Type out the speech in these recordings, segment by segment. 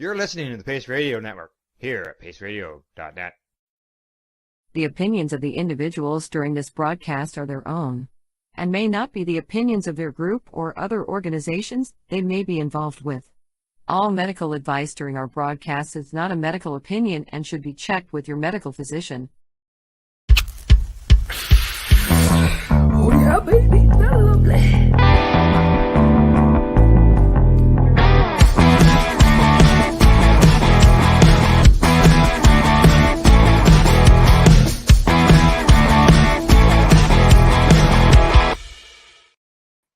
You're listening to the Pace Radio Network here at paceradio.net. The opinions of the individuals during this broadcast are their own, and may not be the opinions of their group or other organizations they may be involved with. All medical advice during our broadcast is not a medical opinion and should be checked with your medical physician. Oh yeah, baby, that's lovely.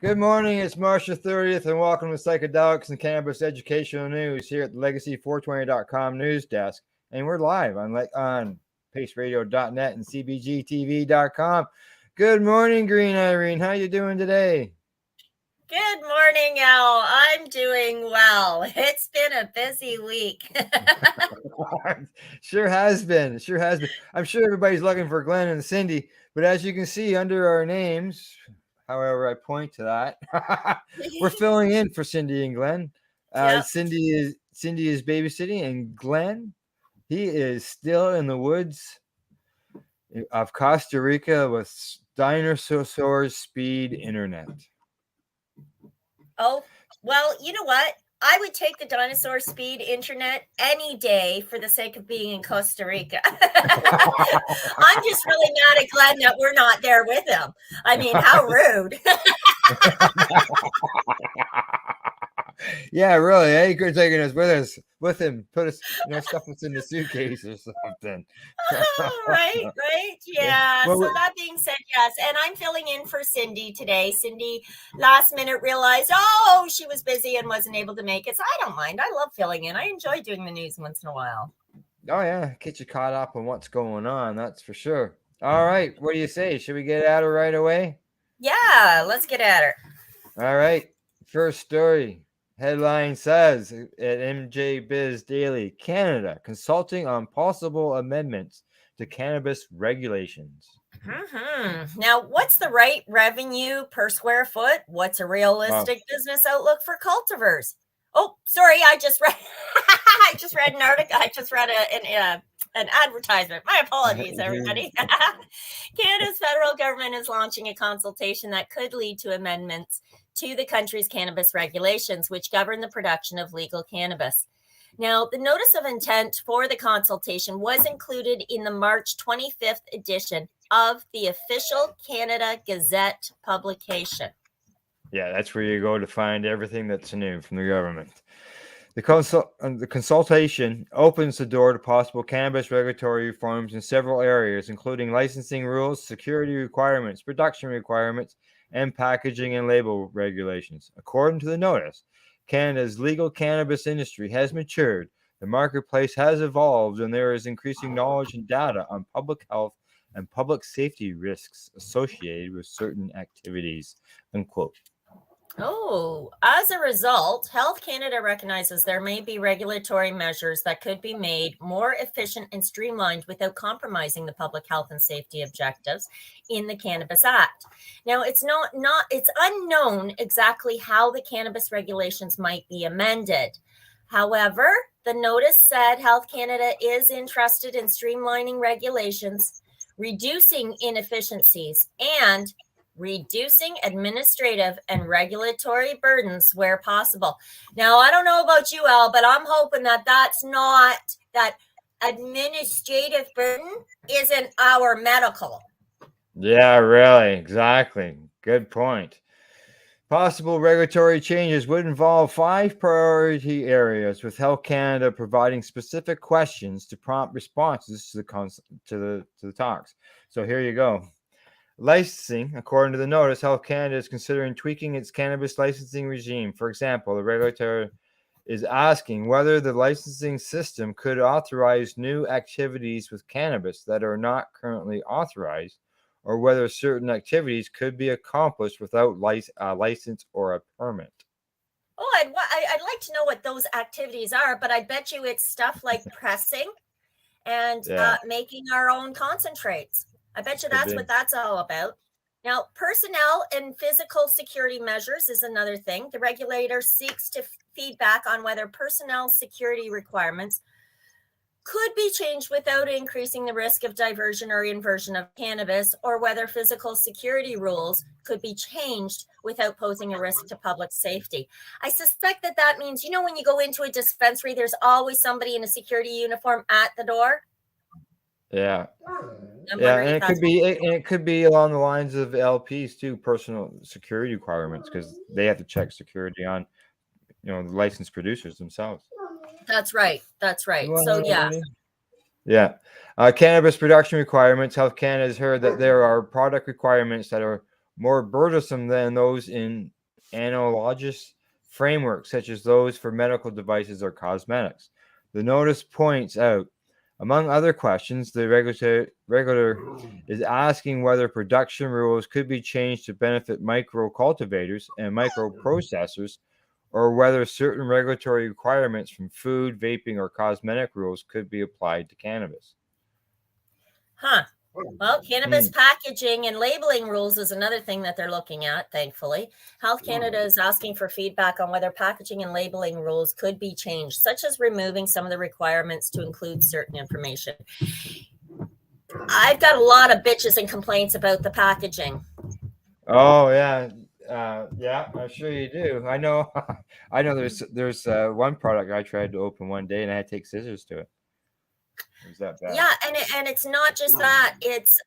Good morning, it's March the 30th, and welcome to Psychedelics and Cannabis Educational News here at the Legacy420.com news desk. And we're live on paceradio.net and cbgtv.com. Good morning, Green Irene. How you doing today? Good morning, Al. I'm doing well. It's been a busy week. Sure has been. I'm sure everybody's looking for Glenn and Cindy, but as you can see under our names, however I point to that, we're filling in for Cindy and Glenn. Yep. Cindy is babysitting, and Glenn, he is still in the woods of Costa Rica with dinosaur speed internet. Oh, well, you know what? I would take the dinosaur speed internet any day for the sake of being in Costa Rica. I'm just really mad at Glenn that we're not there with him. I mean, how rude. Yeah, really. He could have taken us with him, put us, stuff us in the suitcase or something. Right. Yeah. Well, so that being said, yes. And I'm filling in for Cindy today. Cindy last minute realized, she was busy and wasn't able to make it. So I don't mind. I love filling in. I enjoy doing the news once in a while. Oh, yeah. Get you caught up on what's going on. That's for sure. All right. What do you say? Should we get at her right away? Yeah, let's get at her. All right. First story. Headline says at MJ Biz Daily, Canada consulting on possible amendments to cannabis regulations. Mm-hmm. Now, what's the right revenue per square foot? What's a realistic business outlook for cultivars? Oh, sorry, I just read an article. I just read an advertisement. My apologies, everybody. Canada's federal government is launching a consultation that could lead to amendments to the country's cannabis regulations, which govern the production of legal cannabis. Now, the notice of intent for the consultation was included in the March 25th edition of the official Canada Gazette publication. Yeah, that's where you go to find everything that's new from the government. The consultation opens the door to possible cannabis regulatory reforms in several areas, including licensing rules, security requirements, production requirements, and packaging and label regulations. According to the notice, Canada's legal cannabis industry has matured, the marketplace has evolved, and there is increasing knowledge and data on public health and public safety risks associated with certain activities, unquote. Oh, as a result, Health Canada recognizes there may be regulatory measures that could be made more efficient and streamlined without compromising the public health and safety objectives in the Cannabis Act. Now, it's unknown exactly how the cannabis regulations might be amended. However, the notice said Health Canada is interested in streamlining regulations, reducing inefficiencies, and reducing administrative and regulatory burdens where possible. Now, I don't know about you, Al, but I'm hoping that administrative burden isn't our medical. Yeah, really. Exactly. Good point. Possible regulatory changes would involve 5 priority areas, with Health Canada providing specific questions to prompt responses to the talks. So here you go. Licensing, according to the notice, Health Canada is considering tweaking its cannabis licensing regime. For example, the regulator is asking whether the licensing system could authorize new activities with cannabis that are not currently authorized, or whether certain activities could be accomplished without a license or a permit. Oh, I'd like to know what those activities are, but I bet you it's stuff like pressing and making our own concentrates. I bet you that's what that's all about. Now, personnel and physical security measures is another thing. The regulator seeks to feedback on whether personnel security requirements could be changed without increasing the risk of diversion or inversion of cannabis, or whether physical security rules could be changed without posing a risk to public safety. I suspect that that means, you know, when you go into a dispensary, there's always somebody in a security uniform at the door. Yeah. I'm Yeah, wondering and if it that's could be and it could be along the lines of LPs too, personal security requirements, because they have to check security on, you know, the licensed producers themselves. That's right. That's right. You So want yeah. Yeah. Cannabis production requirements. Health Canada has heard that there are product requirements that are more burdensome than those in analogous frameworks, such as those for medical devices or cosmetics. The notice points out, among other questions, the regulator is asking whether production rules could be changed to benefit micro cultivators and micro processors, or whether certain regulatory requirements from food, vaping, or cosmetic rules could be applied to cannabis. Huh. Well, cannabis packaging and labeling rules is another thing that they're looking at, thankfully. Health Canada is asking for feedback on whether packaging and labeling rules could be changed, such as removing some of the requirements to include certain information. I've got a lot of bitches and complaints about the packaging. Oh yeah, yeah, I'm sure you do. I know, I know. There's one product I tried to open one day, and I had to take scissors to it. It was that bad. Yeah, and it's not just that. It's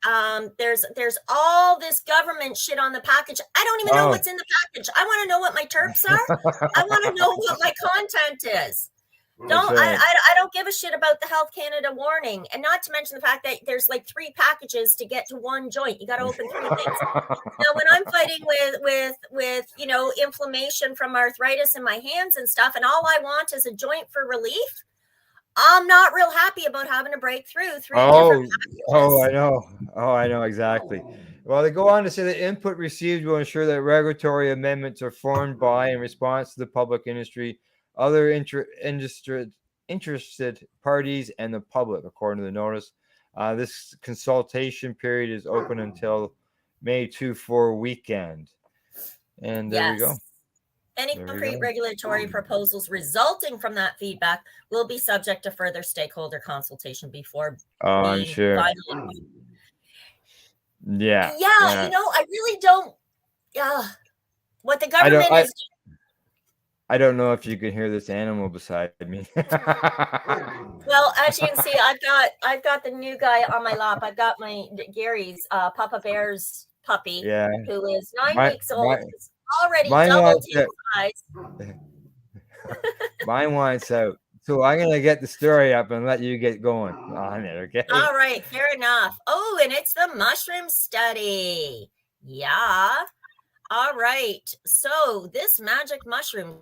there's all this government shit on the package. I don't even know what's in the package. I want to know what my terps are. I want to know what my content is. I don't give a shit about the Health Canada warning, and not to mention the fact that there's like 3 packages to get to one joint. You got to open 3 things. Now, when I'm fighting with you know, inflammation from arthritis in my hands and stuff, and all I want is a joint for relief, I'm not real happy about having to break through 3 different packages. I know exactly. Well, they go on to say that input received will ensure that regulatory amendments are formed by, in response to the public industry, other interested parties, and the public, according to the notice. This consultation period is open until May 24 weekend. And there we go. Any concrete regulatory proposals resulting from that feedback will be subject to further stakeholder consultation before I'm sure. finally. Yeah. You know, I really don't. What the government is. I don't know if you can hear this animal beside me. Well, as you can see, I've got the new guy on my lap. I've got my Gary's Papa Bear's puppy, who is 9 weeks old. It's already doubled in size. Mine wants out. So I'm gonna get the story up and let you get going on it, okay? All right, fair enough. Oh, and it's the mushroom study. Yeah. All right. So this magic mushroom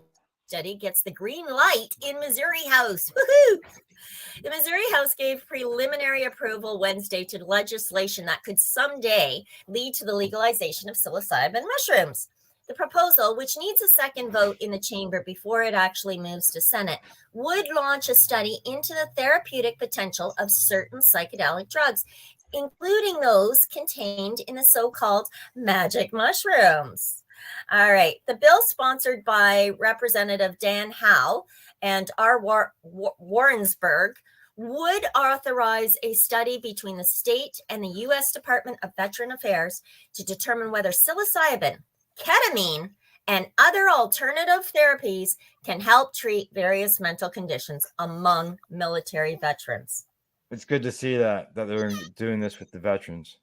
study gets the green light in Missouri House. Woohoo! The Missouri House gave preliminary approval Wednesday to legislation that could someday lead to the legalization of psilocybin mushrooms. The proposal, which needs a second vote in the chamber before it actually moves to Senate, would launch a study into the therapeutic potential of certain psychedelic drugs, including those contained in the so-called magic mushrooms. All right. The bill, sponsored by Representative Dan Howe and R. Warrensburg, would authorize a study between the state and the U.S. Department of Veteran Affairs to determine whether psilocybin, ketamine, and other alternative therapies can help treat various mental conditions among military veterans. It's good to see that they're doing this with the veterans.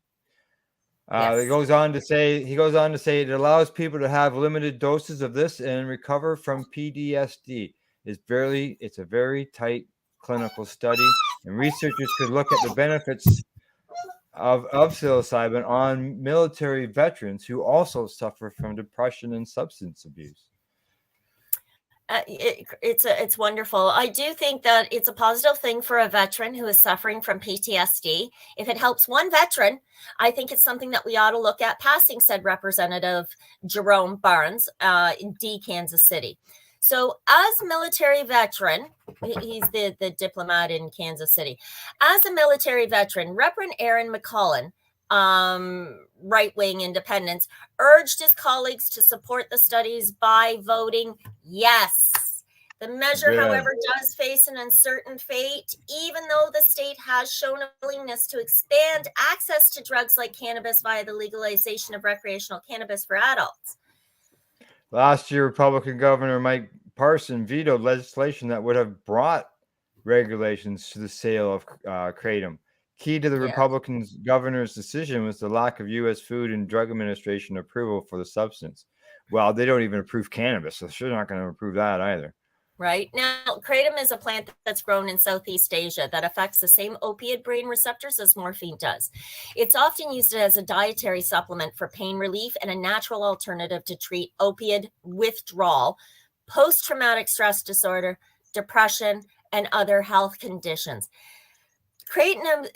He goes on to say it allows people to have limited doses of this and recover from PTSD. It's a very tight clinical study, and researchers could look at the benefits of psilocybin on military veterans who also suffer from depression and substance abuse. It's wonderful. I do think that it's a positive thing for a veteran who is suffering from PTSD. If it helps one veteran, I think it's something that we ought to look at passing, said Representative Jerome Barnes in Kansas City. So as a military veteran, he's the diplomat in Kansas City. As a military veteran, Reverend Aaron McCullen right-wing independents, urged his colleagues to support the studies by voting yes. The measure, Good. however, does face an uncertain fate, even though the state has shown a willingness to expand access to drugs like cannabis via the legalization of recreational cannabis for adults. Last year, Republican Governor Mike Parson vetoed legislation that would have brought regulations to the sale of kratom. Key to the Republican governor's decision was the lack of U.S. Food and Drug Administration approval for the substance. Well, they don't even approve cannabis, so they're not going to approve that either. Right. Now, kratom is a plant that's grown in Southeast Asia that affects the same opiate brain receptors as morphine does. It's often used as a dietary supplement for pain relief and a natural alternative to treat opiate withdrawal, post-traumatic stress disorder, depression, and other health conditions. Kratom,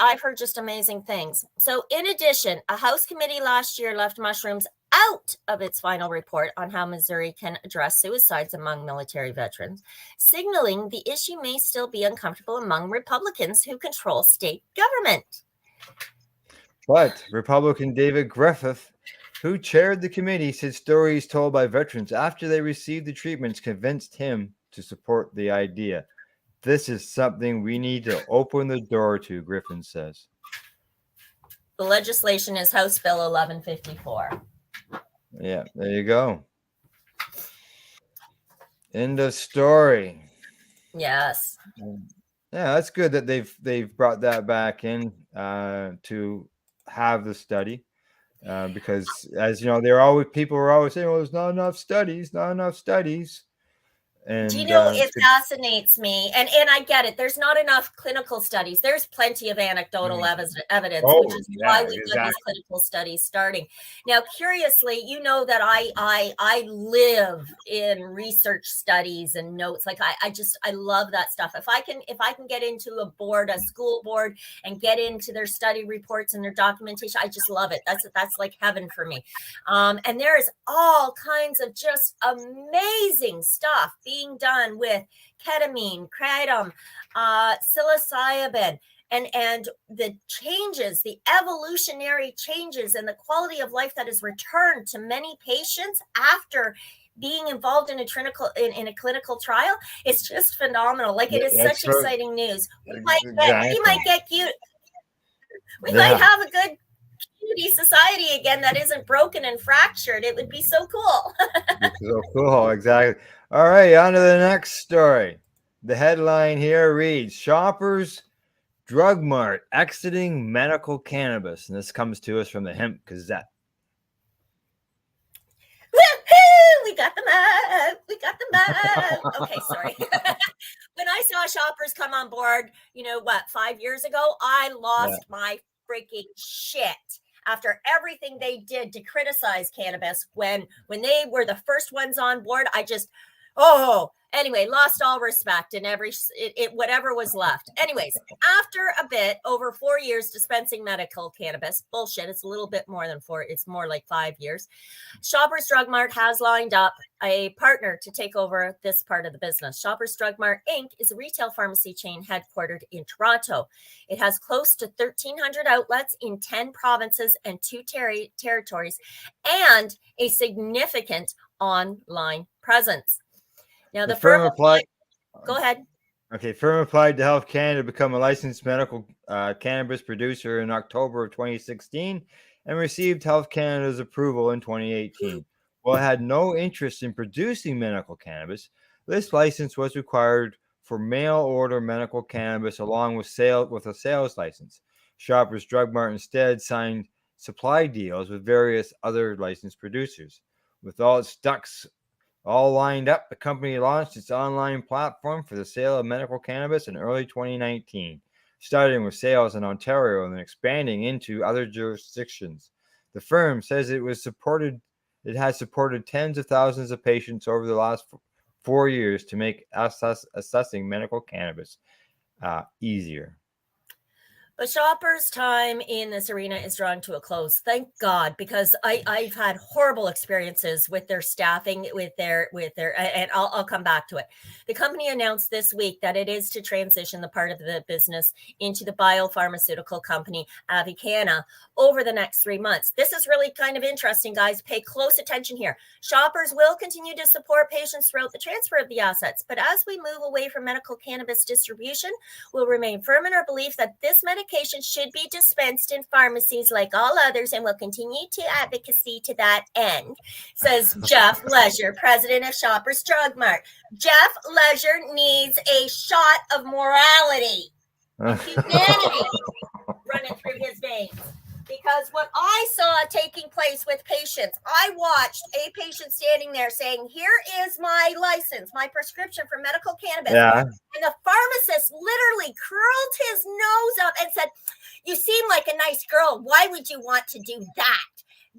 I've heard just amazing things. So in addition, a House committee last year left mushrooms out of its final report on how Missouri can address suicides among military veterans, signaling the issue may still be uncomfortable among Republicans who control state government. But Republican David Griffith, who chaired the committee, said stories told by veterans after they received the treatments convinced him to support the idea. This is something we need to open the door to, Griffin says. The legislation is House Bill 1154. Yeah, there you go. End of story. Yes. Yeah, that's good that they've brought that back in to have the study because, as you know, people were always saying, "Well, there's not enough studies, not enough studies." And do you know, it fascinates me, and I get it. There's not enough clinical studies. There's plenty of anecdotal evidence, which is why we've got these clinical studies starting. Now, curiously, you know that I live in research studies and notes. Like I love that stuff. If I can get into a school board, and get into their study reports and their documentation, I just love it. That's like heaven for me. And there is all kinds of just amazing stuff being done with ketamine, kratom, psilocybin, and the changes, the evolutionary changes and the quality of life that is returned to many patients after being involved in a clinical trial. It's just phenomenal. Like, it is such exciting news. We might get cute. We might have a good cutie society again that isn't broken and fractured. It would be so cool. So cool, exactly. All right, on to the next story. The headline here reads, Shoppers Drug Mart exiting medical cannabis. And this comes to us from the Hemp Gazette. Woo-hoo! We got them up. We got them up. Okay, sorry. When I saw Shoppers come on board, 5 years ago, I lost my freaking shit. After everything they did to criticize cannabis when they were the first ones on board, anyway, lost all respect and whatever was left. Anyways, after a bit over 4 years dispensing medical cannabis, bullshit, it's a little bit more than 4, it's more like 5 years. Shoppers Drug Mart has lined up a partner to take over this part of the business. Shoppers Drug Mart Inc. is a retail pharmacy chain headquartered in Toronto. It has close to 1,300 outlets in 10 provinces and 2 territories, and a significant online presence. Now, the firm applied. Go ahead. Okay, firm applied to Health Canada to become a licensed medical cannabis producer in October of 2016 and received Health Canada's approval in 2018. While it had no interest in producing medical cannabis, this license was required for mail order medical cannabis along with a sales license. Shoppers Drug Mart instead signed supply deals with various other licensed producers. With all its ducks all lined up, the company launched its online platform for the sale of medical cannabis in early 2019, starting with sales in Ontario and then expanding into other jurisdictions. The firm says it has supported tens of thousands of patients over the last 4 years to make assessing medical cannabis easier. But shoppers' time in this arena is drawing to a close. Thank God, because I've had horrible experiences with their staffing, and I'll come back to it. The company announced this week that it is to transition the part of the business into the biopharmaceutical company Avicanna over the next 3 months. This is really kind of interesting, guys. Pay close attention here. Shoppers will continue to support patients throughout the transfer of the assets, but as we move away from medical cannabis distribution, we'll remain firm in our belief that this medication should be dispensed in pharmacies like all others and will continue to advocacy to that end, says Jeff Leisure, president of Shoppers Drug Mart. Jeff Leisure needs a shot of morality and humanity running through his veins. Because what I saw taking place with patients, I watched a patient standing there saying, here is my license, my prescription for medical cannabis. Yeah. And the pharmacist literally curled his nose up and said, you seem like a nice girl. Why would you want to do that?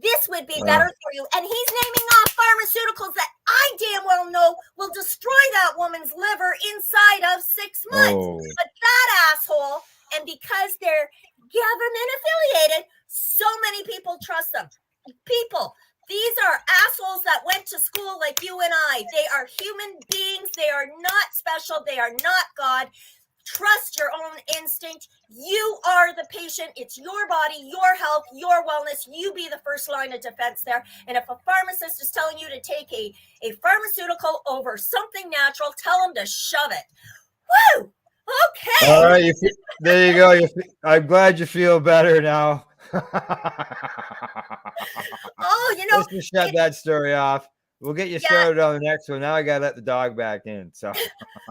This would be better for you. And he's naming off pharmaceuticals that I damn well know will destroy that woman's liver inside of 6 months. But that asshole, and because they're government affiliated, so many people trust them. People, these are assholes that went to school like you and I. They are human beings. They are not special. They are not God. Trust your own instinct. You are the patient. It's your body, your health, your wellness. You be the first line of defense there. And if a pharmacist is telling you to take a pharmaceutical over something natural, tell them to shove it. Woo! Okay. All right. There you go. I'm glad you feel better now. Let's just shut that story off. We'll get you started on the next one. Now I got to let the dog back in. So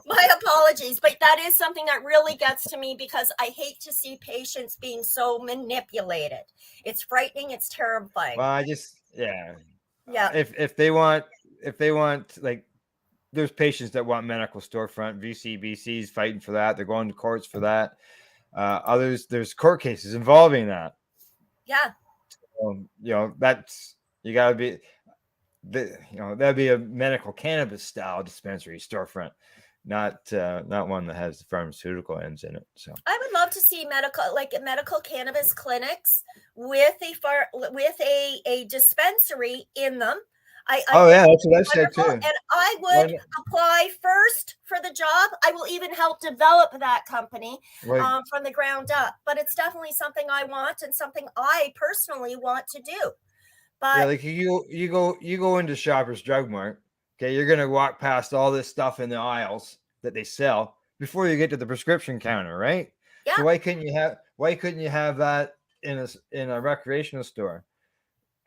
my apologies, but that is something that really gets to me because I hate to see patients being so manipulated. It's frightening. It's terrifying. Well, if they want, like, there's patients that want medical storefront, VCBCs fighting for that. They're going to courts for that. Others, there's court cases involving that. Yeah. That's, you got to be, that'd be a medical cannabis style dispensary storefront, not one that has the pharmaceutical ends in it. So I would love to see medical cannabis clinics with a dispensary in them. That's what I said too. And I would apply first for the job. I will even help develop that company from the ground up. But it's definitely something I want and something I personally want to do. But like you go into Shoppers Drug Mart. Okay, you're gonna walk past all this stuff in the aisles that they sell before you get to the prescription counter, right? Yeah. So why couldn't you have that in a recreational store?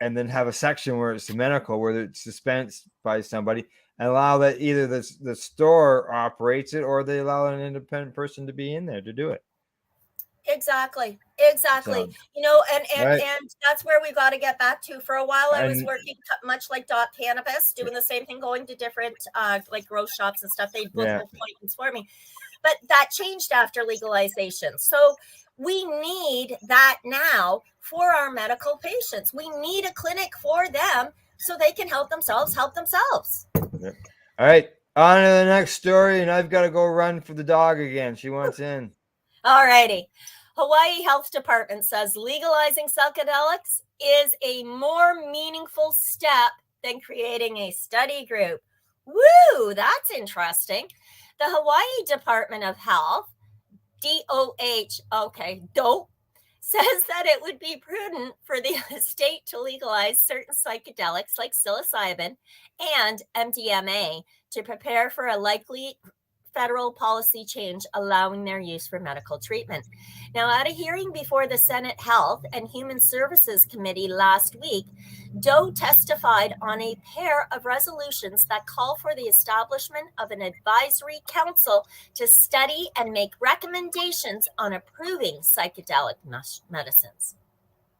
And then have a section where it's the medical, where it's dispensed by somebody, and allow that either the store operates it or they allow an independent person to be in there to do it. Exactly. So, And that's where we got to get back to. For a while, I was working much like Cannabis, doing the same thing, going to different like grow shops and stuff. They'd book appointments for me. But that changed after legalization. So we need that now for our medical patients. We need a clinic for them so they can help themselves. All right, on to the next story, and I've got to go run for the dog again. She wants in. All righty. Hawaii Health Department says legalizing psychedelics is a more meaningful step than creating a study group. Woo, that's interesting. The Hawaii Department of Health, DOH, says that it would be prudent for the state to legalize certain psychedelics like psilocybin and MDMA to prepare for a likely federal policy change allowing their use for medical treatment. Now, at a hearing before the Senate Health and Human Services Committee last week, Doe testified on a pair of resolutions that call for the establishment of an advisory council to study and make recommendations on approving psychedelic medicines.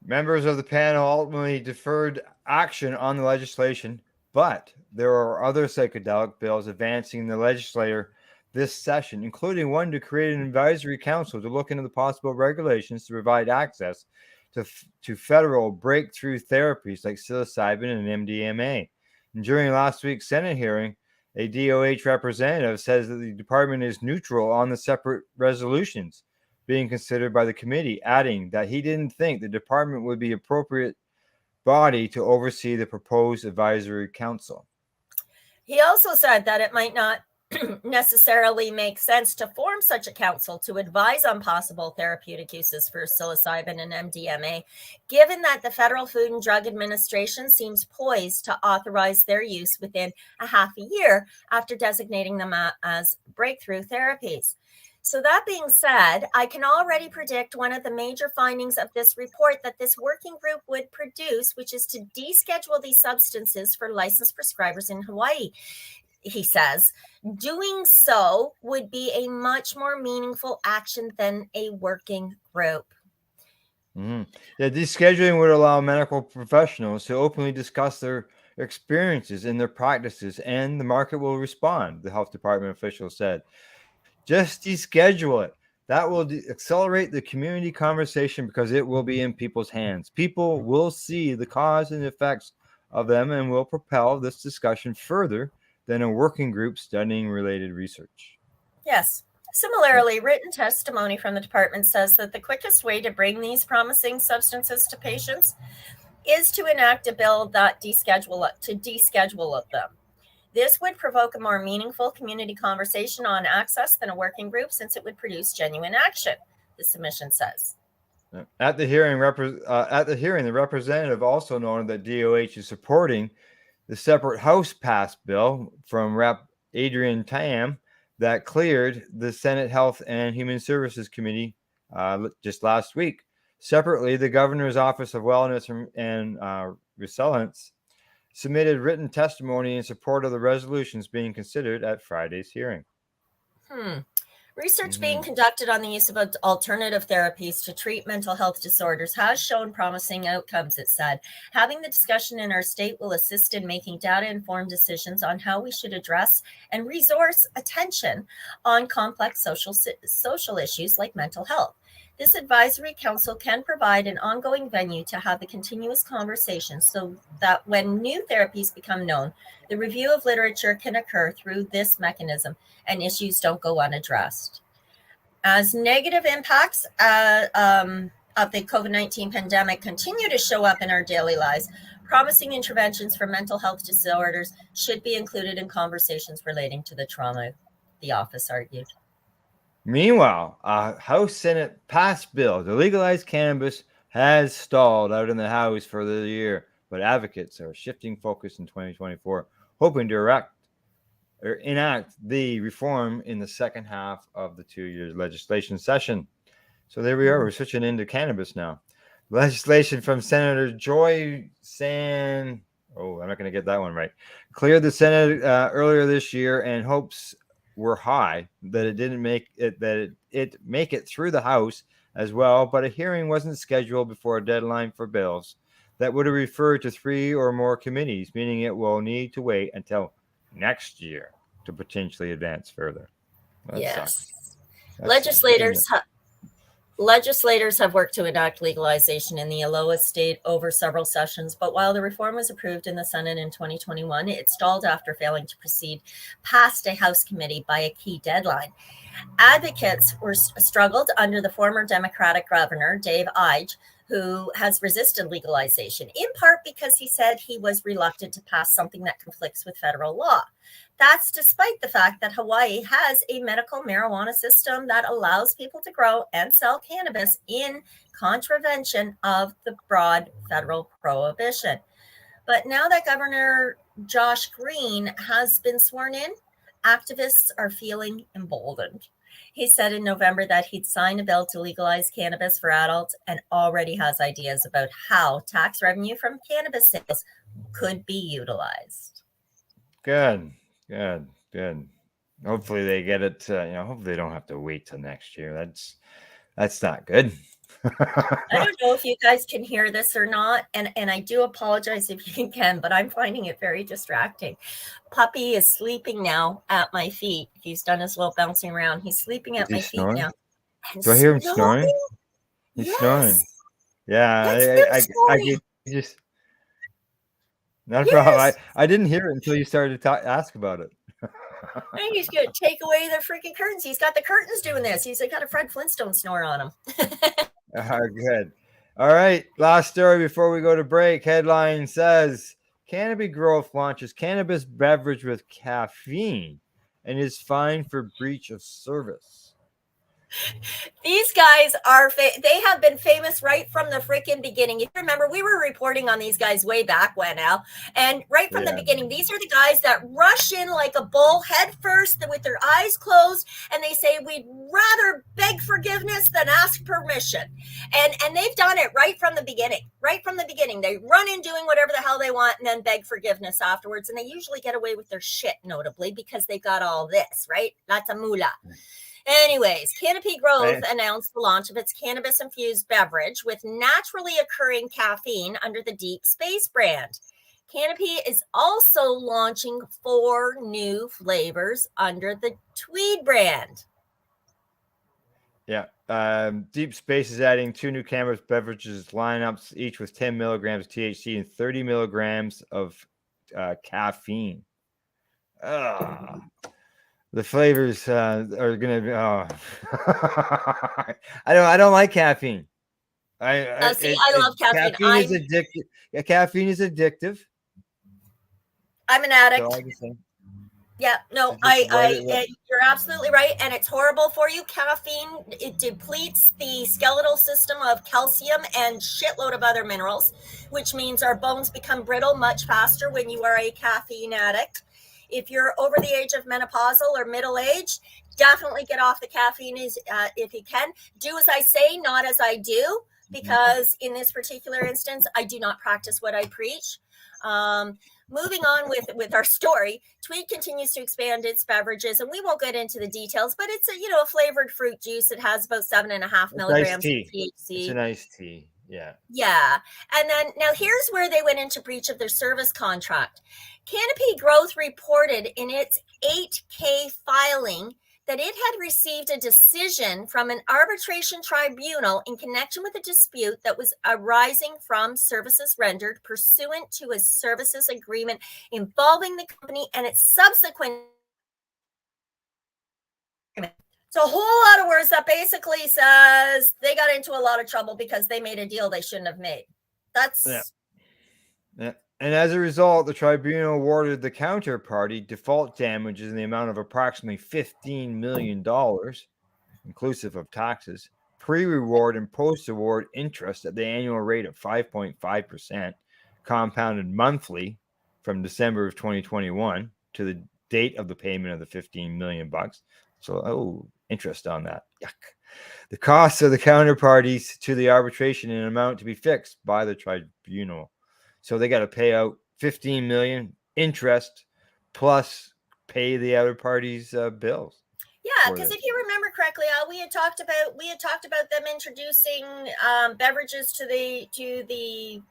Members of the panel ultimately deferred action on the legislation, but there are other psychedelic bills advancing in the legislature this session, including one to create an advisory council to look into the possible regulations to provide access to federal breakthrough therapies like psilocybin and MDMA. And during last week's Senate hearing, a DOH representative says that the department is neutral on the separate resolutions. being considered by the committee, adding that he didn't think the department would be appropriate body to oversee the proposed advisory council. He also said that it might not necessarily make sense to form such a council to advise on possible therapeutic uses for psilocybin and MDMA, given that the Federal Food and Drug Administration seems poised to authorize their use within a half a year after designating them as breakthrough therapies. So that being said, I can already predict one of the major findings of this report that this working group would produce, which is to deschedule these substances for licensed prescribers in Hawaii. He says, doing so would be a much more meaningful action than a working group. Mm-hmm. Yeah, descheduling would allow medical professionals to openly discuss their experiences and their practices, and the market will respond, the health department official said. Just deschedule it. That will accelerate the community conversation because it will be in people's hands. People will see the cause and effects of them and will propel this discussion further than a working group studying related research. Yes. Similarly, written testimony from the department says that the quickest way to bring these promising substances to patients is to enact a bill that deschedule them. This would provoke a more meaningful community conversation on access than a working group, since it would produce genuine action, the submission says. At the hearing, the representative also noted that DOH is supporting the separate House passed bill from Rep. Adrian Tam that cleared the Senate Health and Human Services Committee just last week. Separately, the Governor's Office of Wellness and Resilience submitted written testimony in support of the resolutions being considered at Friday's hearing. Research being conducted on the use of alternative therapies to treat mental health disorders has shown promising outcomes, it said. Having the discussion in our state will assist in making data-informed decisions on how we should address and resource attention on complex social issues like mental health. This advisory council can provide an ongoing venue to have a continuous conversation so that when new therapies become known, the review of literature can occur through this mechanism and issues don't go unaddressed. As negative impacts of the COVID-19 pandemic continue to show up in our daily lives, promising interventions for mental health disorders should be included in conversations relating to the trauma, the office argued. Meanwhile, a House Senate passed bill to legalize cannabis has stalled out in the House for the year, but advocates are shifting focus in 2024, hoping to enact the reform in the second half of the 2-year legislation session. So there we are. We're switching into cannabis now. Legislation from Senator Joy San. Oh, I'm not going to get that one right. Cleared the Senate earlier this year, and hopes were high that it make it through the House as well, but a hearing wasn't scheduled before a deadline for bills that would have referred to 3 or more committees, meaning it will need to wait until next year to potentially advance further. That yes. sucks. Legislators have worked to enact legalization in the Aloha state over several sessions, but while the reform was approved in the Senate in 2021, it stalled after failing to proceed past a House committee by a key deadline. Advocates struggled under the former Democratic governor, Dave Ige, who has resisted legalization, in part because he said he was reluctant to pass something that conflicts with federal law. That's despite the fact that Hawaii has a medical marijuana system that allows people to grow and sell cannabis in contravention of the broad federal prohibition. But now that Governor Josh Green has been sworn in, activists are feeling emboldened. He said in November that he'd sign a bill to legalize cannabis for adults and already has ideas about how tax revenue from cannabis sales could be utilized. Good. Hopefully they get it. Hopefully they don't have to wait till next year. That's not good. I don't know if you guys can hear this or not, and I do apologize if you can, but I'm finding it very distracting. Puppy is sleeping now at my feet. He's done his little bouncing around. He's sleeping at my feet now. Do I hear him snoring? He's snoring. Yeah, I just not a problem. I didn't hear it until you started to ask about it. And he's going to take away the freaking curtains. He's got the curtains doing this. He's got a Fred Flintstone snore on him. Good. All right. Last story before we go to break. Headline says Canopy Growth launches cannabis beverage with caffeine and is fined for breach of service. These guys are, they have been famous right from the freaking beginning. If you remember, we were reporting on these guys way back when now. And right from the beginning, these are the guys that rush in like a bull head first with their eyes closed. And they say, we'd rather beg forgiveness than ask permission. And they've done it right from the beginning. Right from the beginning. They run in doing whatever the hell they want and then beg forgiveness afterwards. And they usually get away with their shit, notably, because they've got all this, right? Lots of moolah. Anyways, Canopy Growth announced the launch of its cannabis-infused beverage with naturally occurring caffeine under the Deep Space brand. Canopy is also launching 4 new flavors under the Tweed brand. Yeah. Deep Space is adding 2 new cannabis beverages lineups, each with 10 milligrams of THC and 30 milligrams of caffeine. The flavors are gonna be. I don't like caffeine. I love caffeine. Caffeine is addictive. Yeah, caffeine is addictive. I'm an addict. So Yeah, no, you're absolutely right, and it's horrible for you. Caffeine, it depletes the skeletal system of calcium and shitload of other minerals, which means our bones become brittle much faster when you are a caffeine addict. If you're over the age of menopausal or middle age, definitely get off the caffeine if you can. Do as I say, not as I do, because in this particular instance, I do not practice what I preach. Moving on with our story, Tweed continues to expand its beverages, and we won't get into the details, but it's a flavored fruit juice. It has about 7.5 milligrams of THC. It's a nice tea. Yeah. Yeah. And then now here's where they went into breach of their service contract. Canopy Growth reported in its 8K filing that it had received a decision from an arbitration tribunal in connection with a dispute that was arising from services rendered pursuant to a services agreement involving the company and its subsequent. So a whole lot of words that basically says they got into a lot of trouble because they made a deal they shouldn't have made. That's yeah. And as a result, the tribunal awarded the counterparty default damages in the amount of approximately $15 million, inclusive of taxes, pre-reward and post-award interest at the annual rate of 5.5%, compounded monthly from December of 2021 to the date of the payment of the $15 million. So, interest on that. Yuck. The costs of the counterparties to the arbitration in an amount to be fixed by the tribunal. So they got to pay out $15 million interest plus pay the other parties' bills. Yeah, because if you remember correctly, we had talked about them introducing beverages to the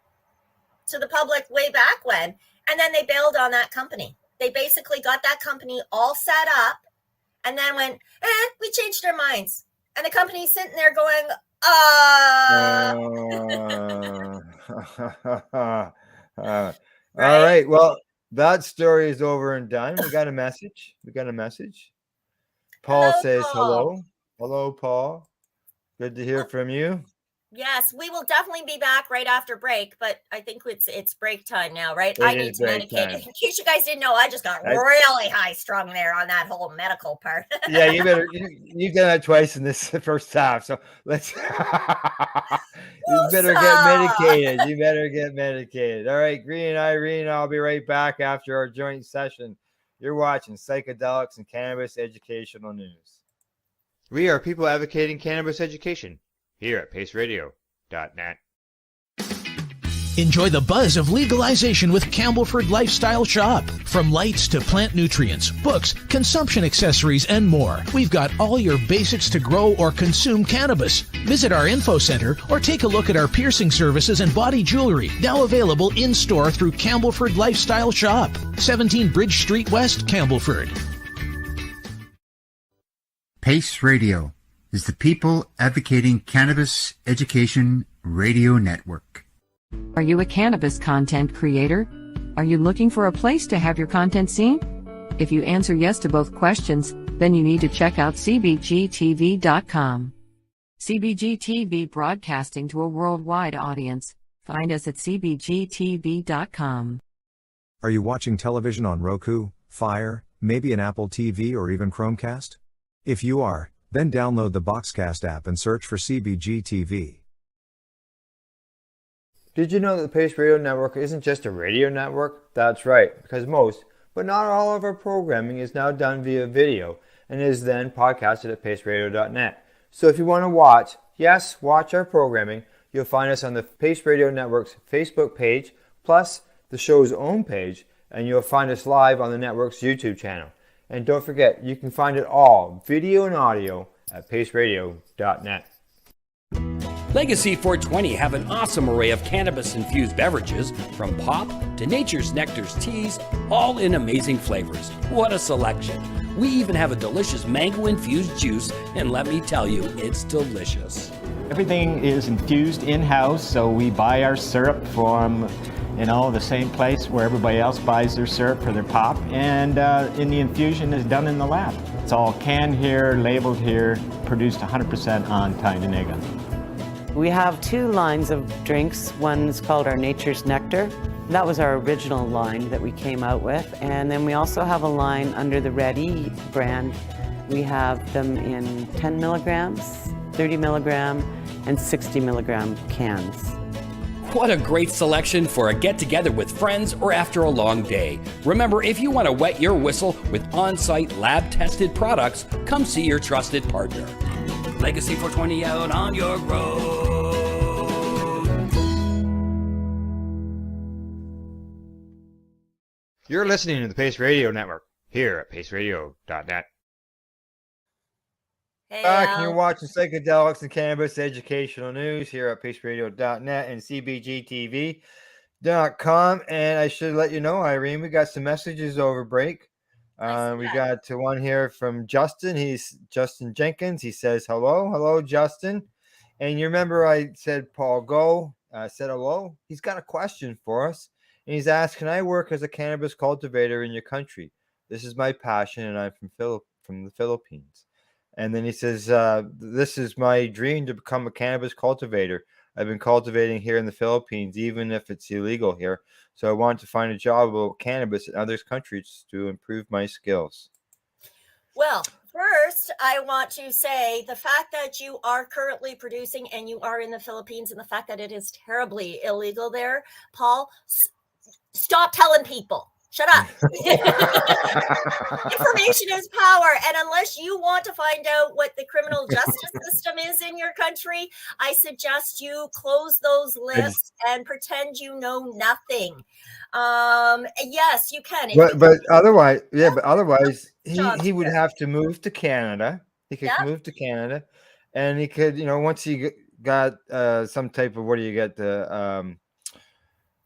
public way back when, and then they bailed on that company. They basically got that company all set up, and then went, we changed our minds, and the company's sitting there going, All right. Well, that story is over and done. We got a message. Paul says hello. Hello, Paul. Good to hear from you. Yes, we will definitely be back right after break, but I think it's break time now, right? I need to medicate. In case you guys didn't know, I just got really high strung there on that whole medical part. Yeah, you've done that twice in this first half, so let's. You better get medicated. All right, Green and Irene, I'll be right back after our joint session. You're watching Psychedelics and Cannabis Educational News. We are people advocating cannabis education here at paceradio.net. Enjoy the buzz of legalization with Campbellford Lifestyle Shop. From lights to plant nutrients, books, consumption accessories, and more, we've got all your basics to grow or consume cannabis. Visit our info center or take a look at our piercing services and body jewelry, now available in-store through Campbellford Lifestyle Shop, 17 Bridge Street West, Campbellford. Pace Radio is the people advocating cannabis education radio network. Are you a cannabis content creator? Are you looking for a place to have your content seen? If you answer yes to both questions, then you need to check out cbgtv.com. CBGTV broadcasting to a worldwide audience. Find us at cbgtv.com. Are you watching television on Roku, Fire, maybe an Apple TV or even Chromecast? If you are, then download the Boxcast app and search for CBG TV. Did you know that the Pace Radio Network isn't just a radio network? That's right, because most, but not all of our programming is now done via video and is then podcasted at paceradio.net. So if you want to watch our programming, you'll find us on the Pace Radio Network's Facebook page, plus the show's own page, and you'll find us live on the network's YouTube channel. And don't forget, you can find it all, video and audio, at paceradio.net. Legacy 420 have an awesome array of cannabis-infused beverages, from pop to Nature's Nectar's teas, all in amazing flavors. What a selection! We even have a delicious mango-infused juice, and let me tell you, it's delicious. Everything is infused in-house, so we buy our syrup from, the same place where everybody else buys their syrup for their pop, and the infusion is done in the lab. It's all canned here, labeled here, produced 100% on Tyndonega. We have two lines of drinks. One's called our Nature's Nectar. That was our original line that we came out with. And then we also have a line under the Red E brand. We have them in 10 milligrams, 30 milligram, and 60 milligram cans. What a great selection for a get-together with friends or after a long day. Remember, if you want to wet your whistle with on-site lab-tested products, come see your trusted partner. Legacy 420 out on your road. You're listening to the Pace Radio Network here at paceradio.net. Hey, Back, and Al. you're watching Psychedelics and Cannabis Educational News here at paceradio.net and cbgtv.com. And I should let you know, Irene, we got some messages over break. We got one here from Justin. He's Justin Jenkins. He says, hello, Justin. And you remember I said Paul Go, said hello. He's got a question for us. And he's asked, can I work as a cannabis cultivator in your country? This is my passion, and I'm from the Philippines. And then he says, this is my dream to become a cannabis cultivator. I've been cultivating here in the Philippines, even if it's illegal here. So I want to find a job about cannabis in other countries to improve my skills. Well, first, I want to say the fact that you are currently producing and you are in the Philippines and the fact that it is terribly illegal there, Paul, stop telling people. Shut up. Information is power. And unless you want to find out what the criminal justice system is in your country, I suggest you close those lists and pretend you know nothing. Yes, you can. But otherwise, he would have to move to Canada. He could move to Canada, and he could, once he got some type of, what do you get, the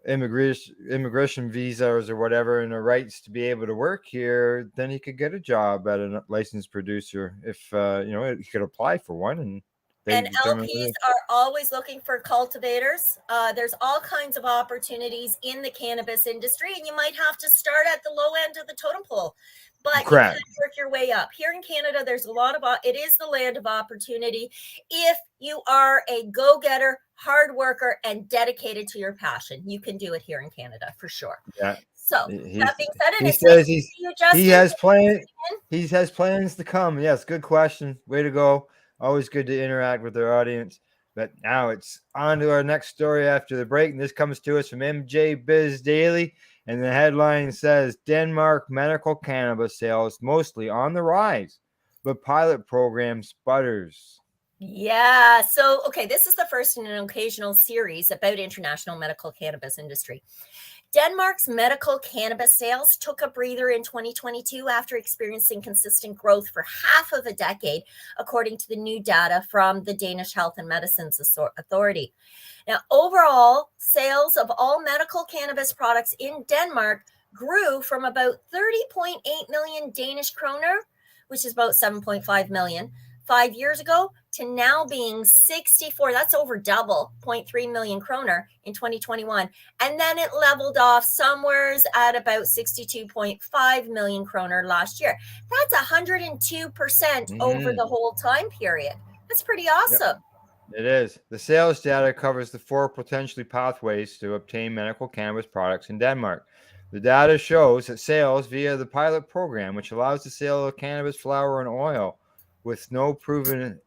immigration visas or whatever, and the rights to be able to work here, then he could get a job at a licensed producer if he could apply for one. And LPs are always looking for cultivators. There's all kinds of opportunities in the cannabis industry, and you might have to start at the low end of the totem pole, but you can work your way up. Here in Canada, there's a lot of it is the land of opportunity if you are a go-getter, hard worker, and dedicated to your passion. You can do it here in Canada for sure. Yeah. So that being said, he has plans to come. Yes, good question. Way to go. Always good to interact with our audience. But now it's on to our next story after the break. And this comes to us from MJ Biz Daily. And the headline says, Denmark medical cannabis sales mostly on the rise, but pilot program sputters. Yeah. So, okay, this is the first in an occasional series about international medical cannabis industry. Denmark's medical cannabis sales took a breather in 2022 after experiencing consistent growth for half of a decade, according to the new data from the Danish Health and Medicines Authority. Now, overall, sales of all medical cannabis products in Denmark grew from about 30.8 million Danish kroner, which is about 7.5 million, 5 years ago to now being 64. That's over double, 0.3 million kroner in 2021. And then it leveled off somewheres at about 62.5 million kroner last year. That's 102% over the whole time period. That's pretty awesome. Yep. It is. The sales data covers the 4 potentially pathways to obtain medical cannabis products in Denmark. The data shows that sales via the pilot program, which allows the sale of cannabis flower and oil with no proven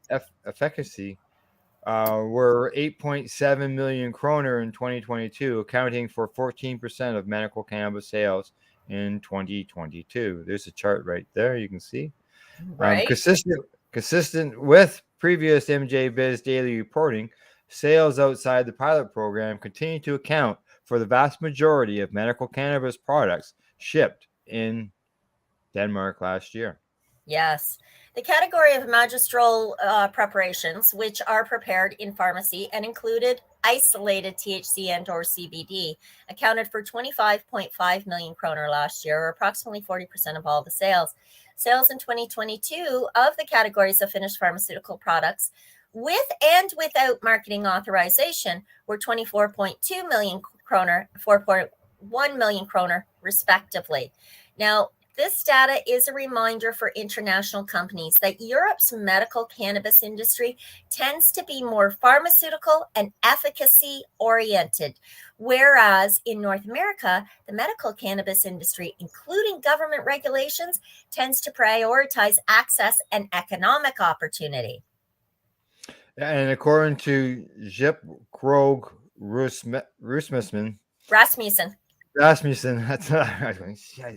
efficacy, were 8.7 million kroner in 2022, accounting for 14% of medical cannabis sales in 2022. There's a chart right there, you can see. Right. Consistent with previous MJ Biz daily reporting, sales outside the pilot program continue to account for the vast majority of medical cannabis products shipped in Denmark last year. Yes. The category of magistral preparations, which are prepared in pharmacy and included isolated THC and or CBD, accounted for 25.5 million kroner last year, or approximately 40% of all the sales. Sales in 2022 of the categories of finished pharmaceutical products with and without marketing authorization were 24.2 million kroner, 4.1 million kroner, respectively. Now, this data is a reminder for international companies that Europe's medical cannabis industry tends to be more pharmaceutical and efficacy oriented, whereas in North America, the medical cannabis industry, including government regulations, tends to prioritize access and economic opportunity. And according to Jip Krog Rasmussen, that's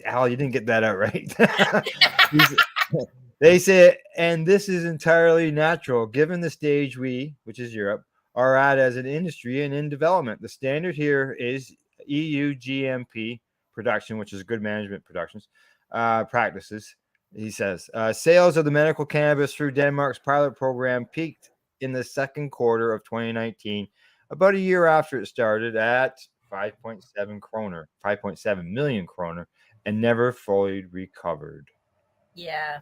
Al, you didn't get that out right. They say, and this is entirely natural given the stage we, which is Europe, are at as an industry and in development. The standard here is EU GMP production, which is good management productions practices. He says sales of the medical cannabis through Denmark's pilot program peaked in the second quarter of 2019, about a year after it started, at 5.7 million kroner, and never fully recovered. Yeah.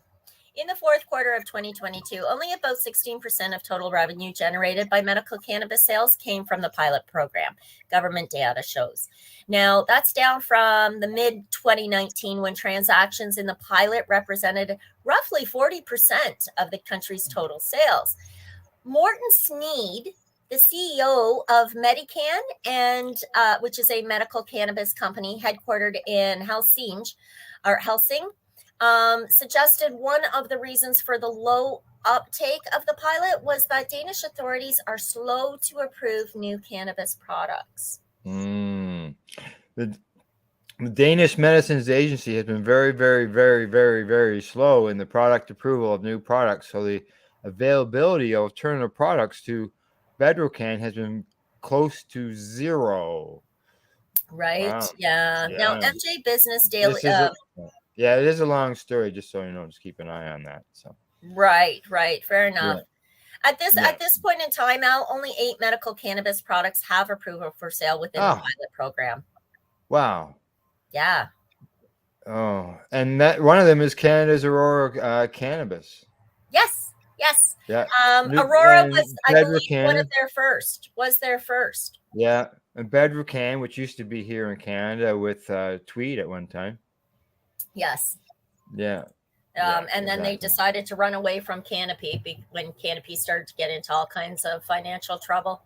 In the fourth quarter of 2022, only about 16% of total revenue generated by medical cannabis sales came from the pilot program, government data shows. Now, that's down from the mid-2019 when transactions in the pilot represented roughly 40% of the country's total sales. Morten Sneed, the CEO of Medican, and which is a medical cannabis company headquartered in Helsing, suggested one of the reasons for the low uptake of the pilot was that Danish authorities are slow to approve new cannabis products. The Danish Medicines Agency has been very, very, very, very, very slow in the product approval of new products. So the availability of alternative products to Bedrocan has been close to zero. Right. Wow. Yeah. Now, MJ Business Daily. Yeah, it is a long story, just so you know. Just keep an eye on that. So. Right. Fair enough. Yeah. At this point in time, Al, only 8 medical cannabis products have approval for sale within the pilot program. Wow. Yeah. Oh, and that one of them is Canada's Aurora Cannabis. Yes. Yeah. Aurora was, I believe, one of their first. Yeah, and Bedrocan, which used to be here in Canada with Tweed at one time. Yes. Yeah. And then they decided to run away from Canopy when Canopy started to get into all kinds of financial trouble.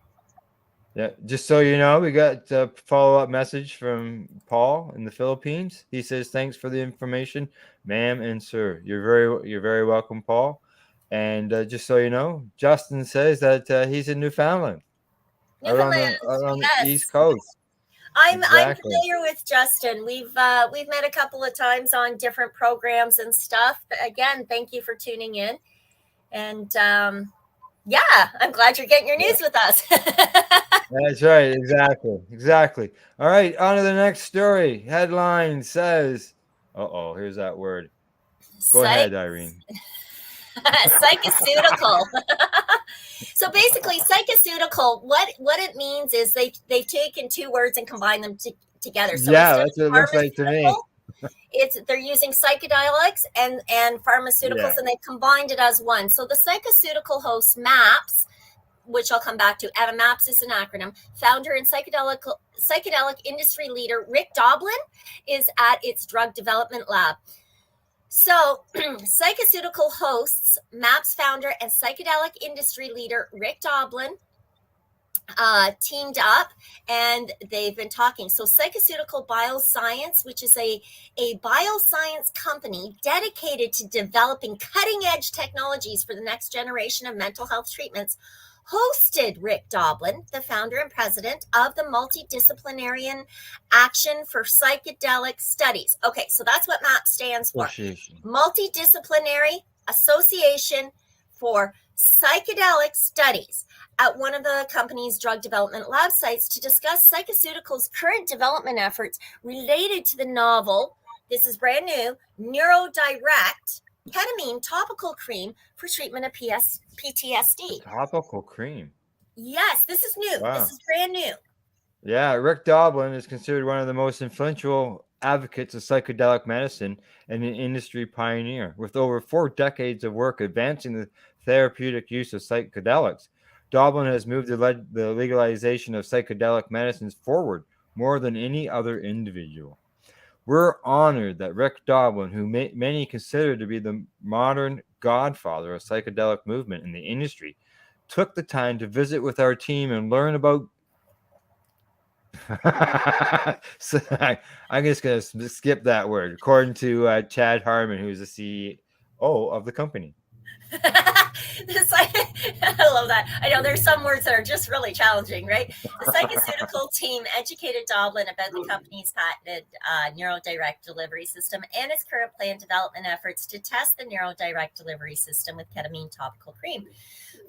Yeah, just so you know, we got a follow-up message from Paul in the Philippines. He says, "Thanks for the information, ma'am and sir. You're very welcome, Paul." And just so you know, Justin says that he's in Newfoundland, out on the East Coast. I'm familiar with Justin. We've met a couple of times on different programs and stuff. But again, thank you for tuning in. And I'm glad you're getting your news with us. That's right. Exactly. All right, on to the next story. Headline says, here's that word. Go ahead, Irene. Psycheceutical. So basically, psycheceutical, what it means is they've taken 2 words and combined them together. So yeah, that's what it looks like to me. They're using psychedelics and pharmaceuticals, and they combined it as one. So the Psycheceutical hosts MAPS, which I'll come back to. MAPS is an acronym. Founder and psychedelic industry leader Rick Doblin is at its drug development lab. So, Psycheceutical hosts MAPS founder and psychedelic industry leader Rick Doblin teamed up, and they've been talking. So Psycheceutical Bioscience, which is a bioscience company dedicated to developing cutting-edge technologies for the next generation of mental health treatments, hosted Rick Doblin, the founder and president of the Multidisciplinary Action for Psychedelic Studies. Okay, so that's what MAP stands for. Multidisciplinary Association for Psychedelic Studies, at one of the company's drug development lab sites to discuss Psycheceutical's current development efforts related to the novel, this is brand new, NeuroDirect ketamine topical cream for treatment of PTSD. Topical cream. Yes, this is new. Wow. This is brand new. Yeah, Rick Doblin is considered one of the most influential advocates of psychedelic medicine and an industry pioneer. With over 4 decades of work advancing the therapeutic use of psychedelics, Doblin has moved the legalization of psychedelic medicines forward more than any other individual. We're honored that Rick Doblin, who many consider to be the modern godfather of psychedelic movement in the industry, took the time to visit with our team and learn about so I'm just going to skip that word. According to Chad Harmon, who's the CEO of the company. I love that. I know there's some words that are just really challenging, right? The Psycheceutical team educated Doblin about the company's patented NeuroDirect delivery system and its current planned development efforts to test the NeuroDirect delivery system with ketamine topical cream,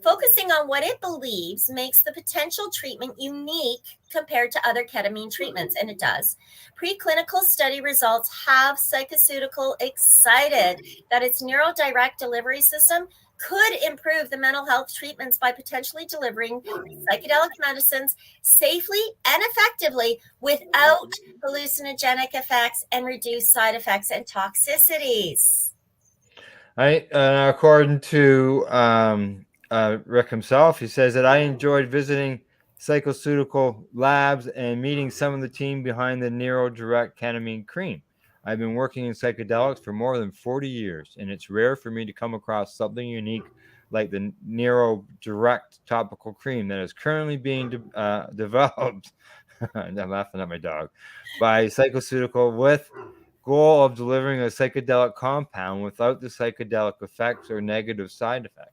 focusing on what it believes makes the potential treatment unique compared to other ketamine treatments, and it does. Preclinical study results have Psycheceutical excited that its NeuroDirect delivery system could improve the mental health treatments by potentially delivering psychedelic medicines safely and effectively without hallucinogenic effects and reduced side effects and toxicities. According to Rick himself, he says that I enjoyed visiting Psycheceutical labs and meeting some of the team behind the NeuroDirect ketamine cream. I've been working in psychedelics for more than 40 years, and it's rare for me to come across something unique like the NeuroDirect topical cream that is currently being developed. I'm laughing at my dog. By Psycheceutical with goal of delivering a psychedelic compound without the psychedelic effects or negative side effects.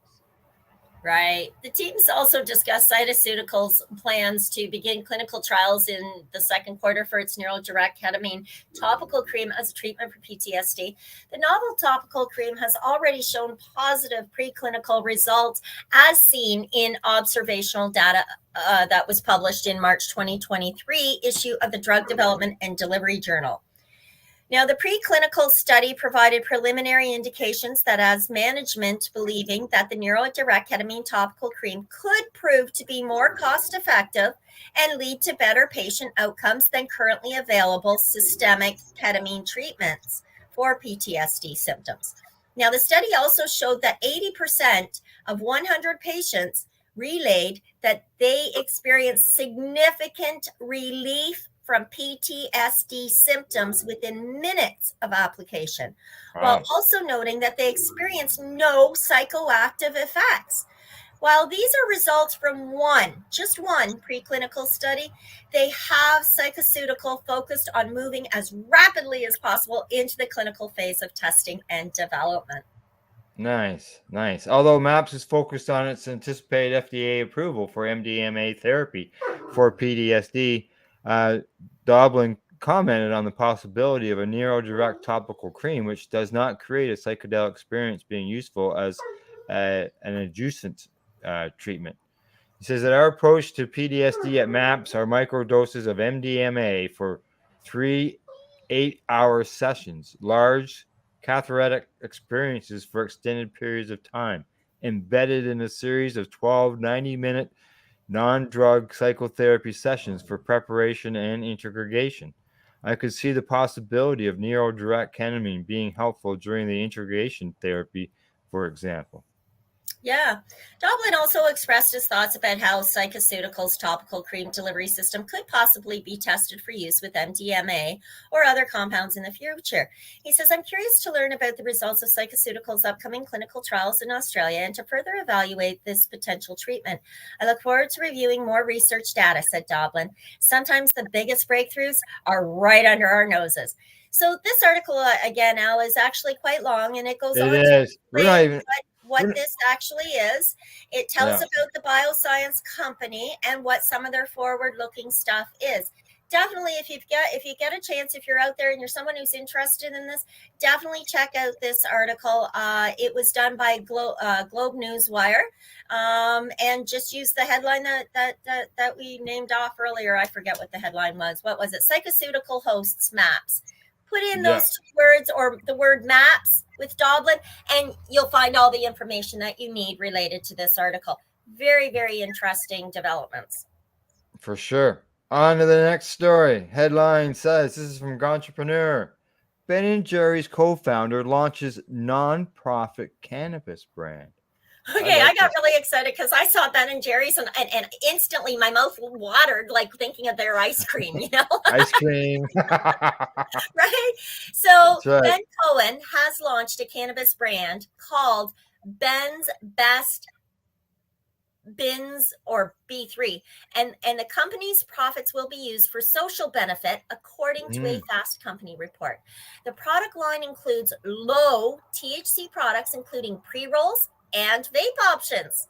Right. The teams also discussed Psycheceutical's plans to begin clinical trials in the second quarter for its NeuroDirect ketamine topical cream as a treatment for PTSD. The novel topical cream has already shown positive preclinical results as seen in observational data that was published in March 2023 issue of the Drug Development and Delivery Journal. Now, the preclinical study provided preliminary indications that as management believing that the NeuroDirect ketamine topical cream could prove to be more cost-effective and lead to better patient outcomes than currently available systemic ketamine treatments for PTSD symptoms. Now, the study also showed that 80% of 100 patients relayed that they experienced significant relief from PTSD symptoms within minutes of application, while also noting that they experienced no psychoactive effects. While these are results from just one preclinical study, they have Psycheceutical focused on moving as rapidly as possible into the clinical phase of testing and development. Nice. Although MAPS is focused on its anticipated FDA approval for MDMA therapy for PTSD, Doblin commented on the possibility of a NeuroDirect topical cream, which does not create a psychedelic experience, being useful as an adjacent treatment. He says that our approach to PTSD at MAPS are microdoses of MDMA for 3 8-hour sessions, large cathartic experiences for extended periods of time, embedded in a series of 12 90-minute non-drug psychotherapy sessions for preparation and integration. I could see the possibility of neurodirect ketamine being helpful during the integration therapy, for example. Yeah. Doblin also expressed his thoughts about how Psycheceutical's topical cream delivery system could possibly be tested for use with MDMA or other compounds in the future. He says, I'm curious to learn about the results of Psycheceutical's upcoming clinical trials in Australia and to further evaluate this potential treatment. I look forward to reviewing more research data, said Doblin. Sometimes the biggest breakthroughs are right under our noses. So this article, again, Al, is actually quite long, and it goes on It to is. We're not even. what this actually is. It tells about the bioscience company and what some of their forward-looking stuff is. Definitely, if you get a chance, if you're out there and you're someone who's interested in this, definitely check out this article. It was done by Globe Newswire, and just use the headline that we named off earlier. I forget what the headline was. What was it? Psycheceutical hosts MAPS. Put in those two words or the word MAPS with Doblin, and you'll find all the information that you need related to this article. Very, very interesting developments. For sure. On to the next story. Headline says, this is from Entrepreneur. Ben & Jerry's co-founder launches non-profit cannabis brand. Okay, I got really excited because I saw Ben & Jerry's and instantly my mouth watered, like thinking of their ice cream, Ice cream. Right? So right. Ben Cohen has launched a cannabis brand called Ben's Best Bins, or B3, and the company's profits will be used for social benefit, according to a Fast Company report. The product line includes low THC products, including pre-rolls and vape options.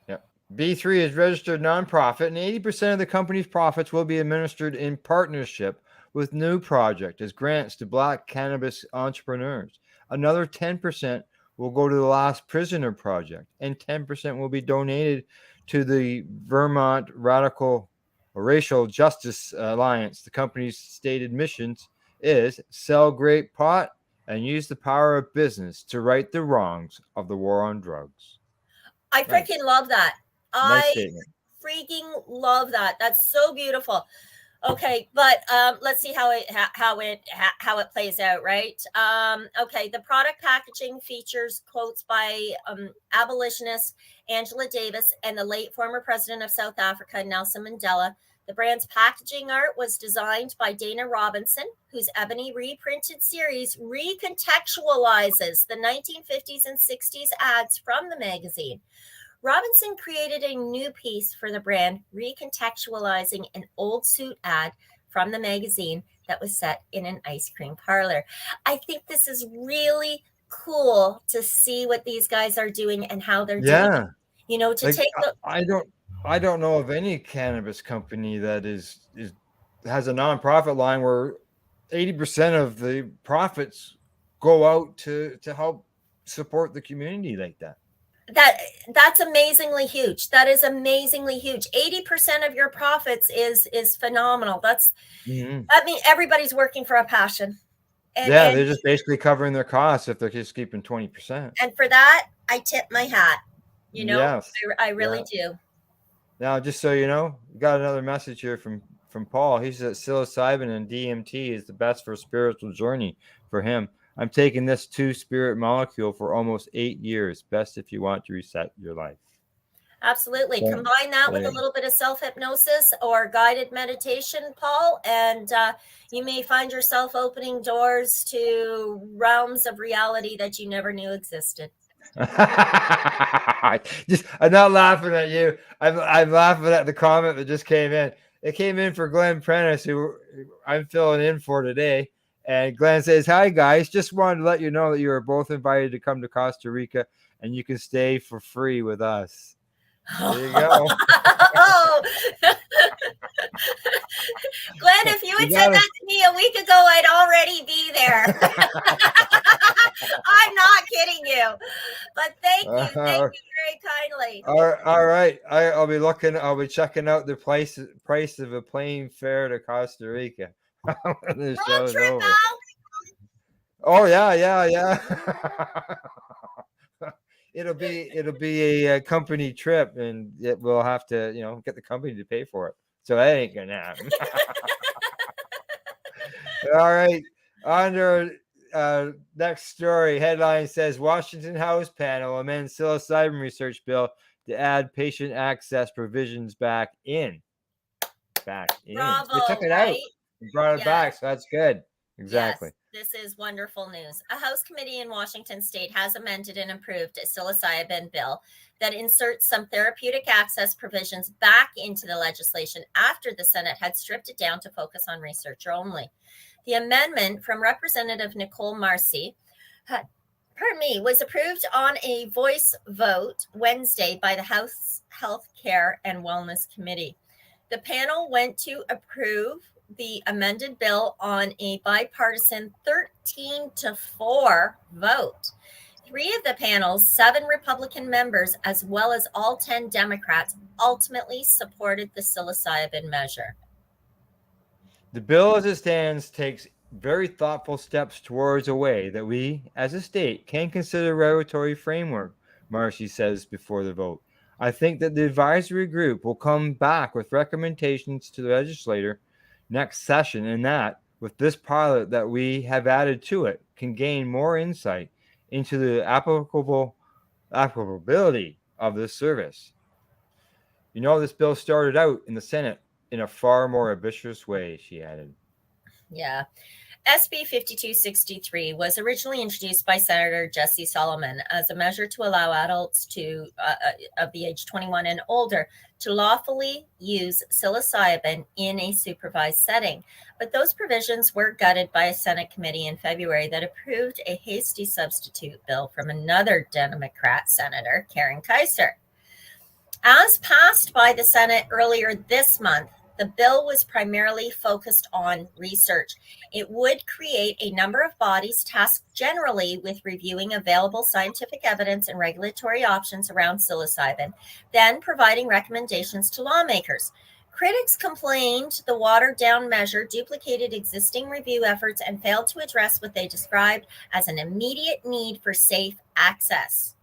Yep. B3 is registered nonprofit, and 80% of the company's profits will be administered in partnership with New Project as grants to Black cannabis entrepreneurs. Another 10% will go to the Last Prisoner Project, and 10% will be donated to the Vermont Racial Justice Alliance. The company's stated missions is sell great pot and use the power of business to right the wrongs of the war on drugs. I freaking love that. Nice statement. Freaking love that. That's so beautiful. Okay, but let's see how it plays out, right? Okay, the product packaging features quotes by abolitionist Angela Davis and the late former president of South Africa, Nelson Mandela. The brand's packaging art was designed by Dana Robinson, whose ebony reprinted series recontextualizes the 1950s and 60s ads from the magazine. Robinson created a new piece for the brand, recontextualizing an old suit ad from the magazine that was set in an ice cream parlor. I think this is really cool to see what these guys are doing and how they're doing it. To like, take the... I don't know of any cannabis company that has a nonprofit line where 80% of the profits go out to help support the community like that. That's amazingly huge. That is amazingly huge. 80% of your profits is phenomenal. That's I mean, everybody's working for a passion. And they're just basically covering their costs if they're just keeping 20%. And for that, I tip my hat. Yes. I really do. Now, just so you know, we got another message here from Paul. He said psilocybin and DMT is the best for a spiritual journey for him. I'm taking this 2-spirit molecule for almost 8 years. Best if you want to reset your life. Absolutely. Yeah. Combine that with a little bit of self-hypnosis or guided meditation, Paul, and you may find yourself opening doors to realms of reality that you never knew existed. I'm not laughing at you. I'm laughing at the comment that just came in. It came in for Glenn Prentice, who I'm filling in for today. And Glenn says, hi, guys. Just wanted to let you know that you are both invited to come to Costa Rica and you can stay for free with us. There you go. Glenn, if you had said that to me a week ago, I'd already be there. I'm not kidding you. But thank you. Thank you very kindly. All right. I'll be checking out the price of a plane fare to Costa Rica. Road trip over. Oh yeah. It'll be a company trip, and we'll have to get the company to pay for it. So that ain't gonna happen. All right. Under next story, headline says Washington House panel amends psilocybin research bill to add patient access provisions back in. Bravo, They took it out right? and brought it Yeah. back, so that's good. Exactly. Yes, this is wonderful news. A House committee in Washington state has amended and approved a psilocybin bill that inserts some therapeutic access provisions back into the legislation after the Senate had stripped it down to focus on research only. The amendment from Representative Nicole Marcy was approved on a voice vote Wednesday by the House Health Care and Wellness Committee. The panel went to approve the amended bill on a bipartisan 13-4 vote. 3 of the panel's 7 Republican members, as well as all 10 Democrats, ultimately supported the psilocybin measure. The bill as it stands takes very thoughtful steps towards a way that we, as a state, can consider regulatory framework, Marcy says before the vote. I think that the advisory group will come back with recommendations to the legislator next session, and that, with this pilot that we have added to it, can gain more insight into the applicability of this service. You know, this bill started out in the Senate in a far more ambitious way, she added. Yeah. SB 5263 was originally introduced by Senator Jesse Solomon as a measure to allow adults of the age 21 and older to lawfully use psilocybin in a supervised setting. But those provisions were gutted by a Senate committee in February that approved a hasty substitute bill from another Democrat senator, Karen Kaiser. As passed by the Senate earlier this month, the bill was primarily focused on research. It would create a number of bodies tasked generally with reviewing available scientific evidence and regulatory options around psilocybin, then providing recommendations to lawmakers. Critics complained the watered-down measure duplicated existing review efforts and failed to address what they described as an immediate need for safe access.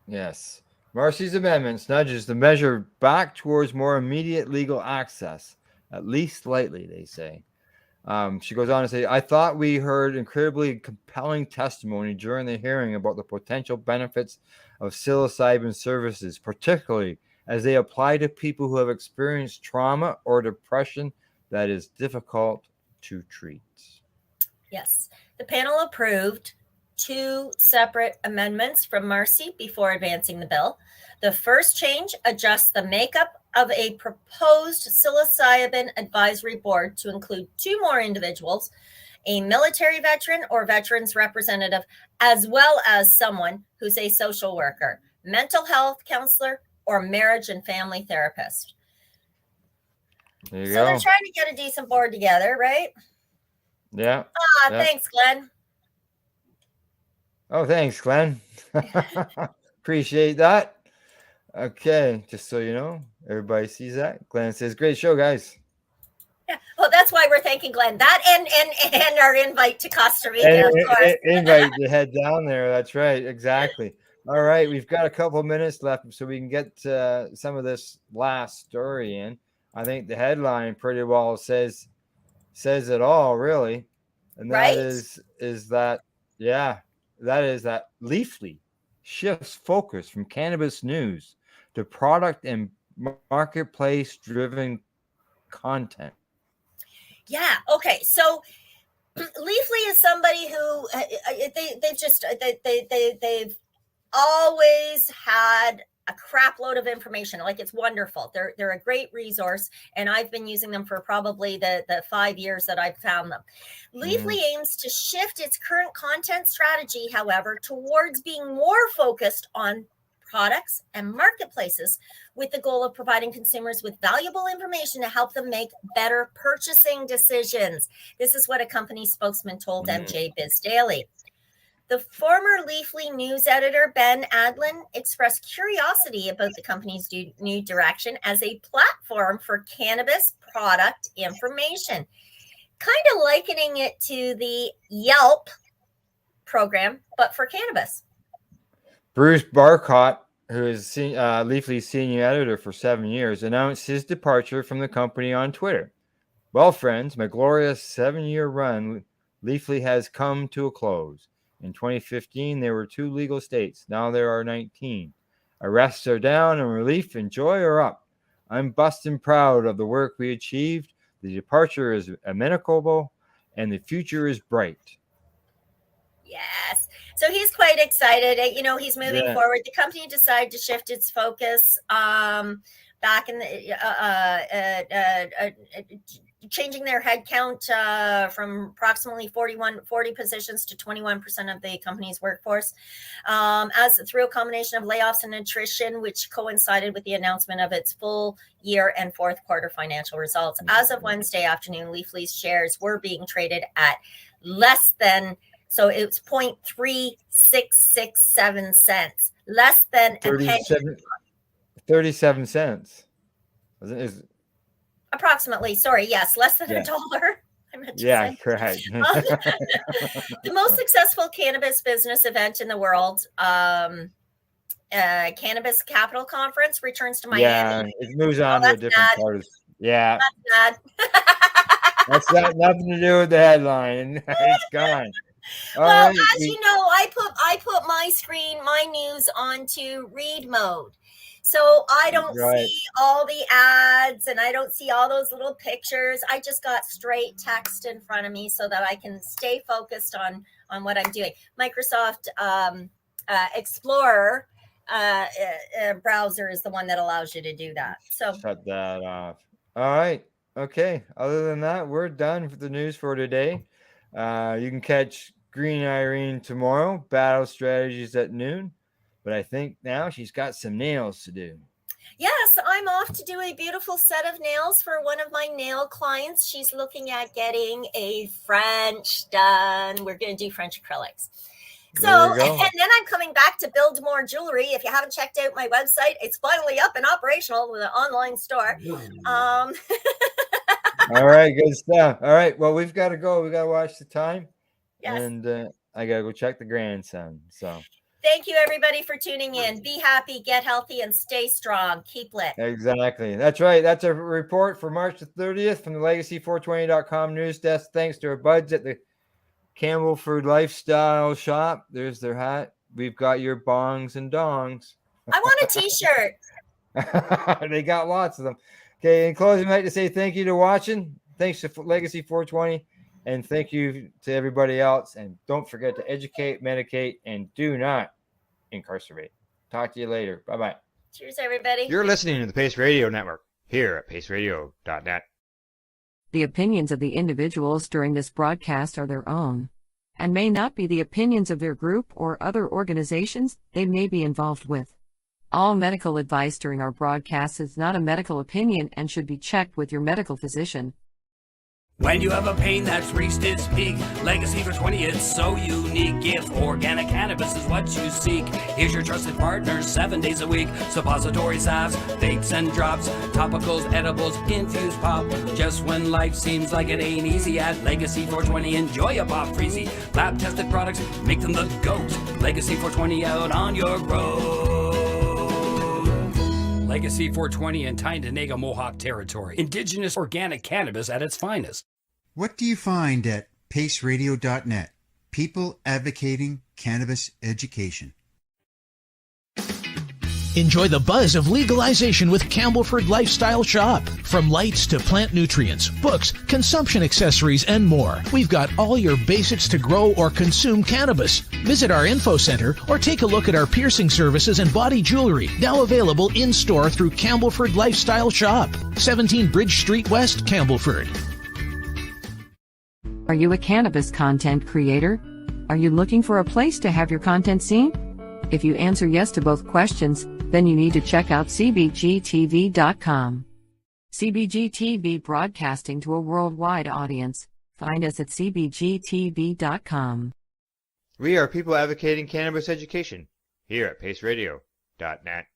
Yes. Marcy's amendments nudges the measure back towards more immediate legal access, at least slightly, they say. She goes on to say, I thought we heard incredibly compelling testimony during the hearing about the potential benefits of psilocybin services, particularly as they apply to people who have experienced trauma or depression that is difficult to treat. Yes. The panel approved 2 separate amendments from Marcy before advancing the bill. The first change adjusts the makeup of a proposed psilocybin advisory board to include 2 more individuals, a military veteran or veterans representative, as well as someone who's a social worker, mental health counselor, or marriage and family therapist. There you so go. They're trying to get a decent board together, right? Yeah. Thanks, Glenn. Oh, thanks, Glenn. Appreciate that. Okay, just so you know, everybody sees that. Glenn says, great show, guys. Yeah, well, that's why we're thanking Glenn. That and our invite to Costa Rica, of course. Invite to head down there. That's right. Exactly. All right, we've got a couple of minutes left so we can get some of this last story in. I think the headline pretty well says it all, really. And that right? is that, yeah, that is that Leafly shifts focus from cannabis news to product and marketplace driven content. Yeah. Okay. So Leafly is somebody who they've always had a crap load of information. Like, it's wonderful. They're a great resource, and I've been using them for probably the 5 years that I've found them. Leafly aims to shift its current content strategy, however, towards being more focused on products and marketplaces, with the goal of providing consumers with valuable information to help them make better purchasing decisions. This is what a company spokesman told MJ Biz Daily. The former Leafly news editor, Ben Adlin, expressed curiosity about the company's new direction as a platform for cannabis product information, kind of likening it to the Yelp program, but for cannabis. Bruce Barcott, who is Leafly's senior editor for 7 years, announced his departure from the company on Twitter. Well, friends, my glorious 7-year run Leafly has come to a close. In 2015, there were 2 legal states. Now there are 19. Arrests are down and relief and joy are up. I'm busting proud of the work we achieved. The departure is amicable and the future is bright. Yes. So he's quite excited. He's moving Yeah. forward. The company decided to shift its focus back in the changing their headcount from approximately 40 positions to 21% of the company's workforce, as through a combination of layoffs and attrition, which coincided with the announcement of its full year and fourth quarter financial results. As of Wednesday afternoon, Leafly's shares were being traded at less than, so it was 0.3667 cents, less than 37 cents. Is approximately, sorry, yes, less than $1. I meant to say. Correct. The most successful cannabis business event in the world, Cannabis Capital Conference, returns to Miami. Yeah, it moves on to a different part of. Yeah, That's that's got nothing to do with the headline. It's gone. Well, as you know, I put my news onto read mode. So I don't see all the ads and I don't see all those little pictures. I just got straight text in front of me so that I can stay focused on what I'm doing. Microsoft Explorer browser is the one that allows you to do that. So shut that off. All right. Okay. Other than that, we're done with the news for today. You can catch Green Irene tomorrow, Battle Strategies at noon. But I think now she's got some nails to do. Yes, I'm off to do a beautiful set of nails for one of my nail clients. She's looking at getting a French done. We're going to do French acrylics. So, and then I'm coming back to build more jewelry. If you haven't checked out my website, it's finally up and operational with an online store. All right, good stuff. All right, well, we've got to go. We got to watch the time. Yes. And I got to go check the grandson. So. Thank you, everybody, for tuning in. Be happy, get healthy, and stay strong. Keep lit. Exactly. That's right. That's a report for March the 30th from the Legacy420.com news desk. Thanks to our buds at the Campbellford Lifestyle Shop. There's their hat. We've got your bongs and dongs. I want a T-shirt. They got lots of them. Okay, in closing, I'd like to say thank you to watching. Thanks to Legacy 420. And thank you to everybody else. And don't forget to educate, medicate, and do not incarcerate. Talk to you later. Bye-bye. Cheers, everybody. You're listening to the Pace Radio Network here at paceradio.net. The opinions of the individuals during this broadcast are their own and may not be the opinions of their group or other organizations they may be involved with. All medical advice during our broadcast is not a medical opinion and should be checked with your medical physician. When you have a pain that's reached its peak, Legacy for 20, it's so unique. If organic cannabis is what you seek, here's your trusted partner 7 days a week. Suppository salves, vapes and drops, topicals, edibles, infused pop. Just when life seems like it ain't easy at Legacy 420, enjoy a pop freezy. Lab tested products, make them the GOAT. Legacy 420 out on your road. Legacy 420 in Tyndonega Mohawk territory. Indigenous organic cannabis at its finest. What do you find at paceradio.net? People advocating cannabis education. Enjoy the buzz of legalization with Campbellford Lifestyle Shop. From lights to plant nutrients, books, consumption accessories, and more, we've got all your basics to grow or consume cannabis. Visit our info center or take a look at our piercing services and body jewelry, now available in-store through Campbellford Lifestyle Shop, 17 Bridge Street West, Campbellford. Are you a cannabis content creator? Are you looking for a place to have your content seen? If you answer yes to both questions, then you need to check out cbgtv.com. CBG TV broadcasting to a worldwide audience. Find us at cbgtv.com. We are people advocating cannabis education here at paceradio.net.